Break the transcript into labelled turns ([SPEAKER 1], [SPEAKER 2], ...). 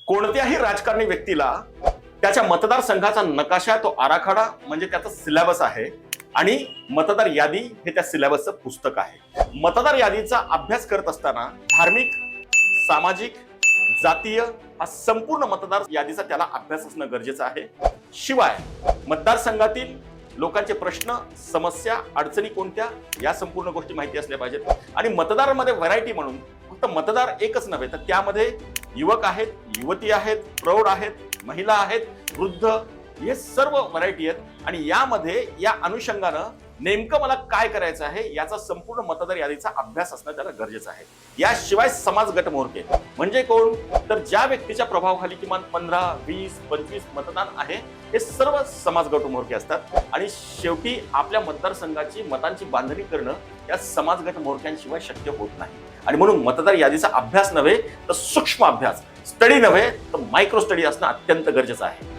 [SPEAKER 1] कोणत्याही राजकारणी व्यक्तीला त्याच्या मतदारसंघाचा नकाशा, तो आराखडा म्हणजे त्याचा सिलेबस आहे आणि मतदार यादी हे त्या सिलेबसचं पुस्तक आहे. मतदार यादीचा अभ्यास करत असताना धार्मिक, सामाजिक, जातीय हा संपूर्ण मतदार यादीचा त्याला अभ्यास असणं गरजेचं आहे. शिवाय मतदारसंघातील लोकांचे प्रश्न, समस्या, अडचणी कोणत्या या संपूर्ण गोष्टी माहिती असल्या पाहिजेत. आणि मतदारांमध्ये व्हरायटी म्हणून फक्त मतदार एकच नव्हे तर त्यामध्ये युवक आहेत, युवती आहेत, प्रौढ आहेत, महिला आहेत, वृद्ध, हे सर्व व्हरायटी आहेत. आणि यामध्ये या अनुषंगानं नेमकं मला काय करायचं आहे याचा संपूर्ण मतदार यादीचा अभ्यास असणं त्याला गरजेचं आहे. याशिवाय समाज गट मोर्चे म्हणजे कोण, तर ज्या व्यक्तीच्या प्रभावाखाली किमान 15, 20, 25 मतदान आहे हे सर्व समाज गट मोर्चे असतात. आणि शेवटी आपल्या मतदारसंघाची मतांची बांधणी करणं या समाज गट मोर्चांशिवाय शक्य होत नाही. आणि म्हणून मतदार यादीचा अभ्यास नव्हे तर सूक्ष्म अभ्यास, स्टडी नव्हे तर मायक्रो स्टडी असणं अत्यंत गरजेचं आहे.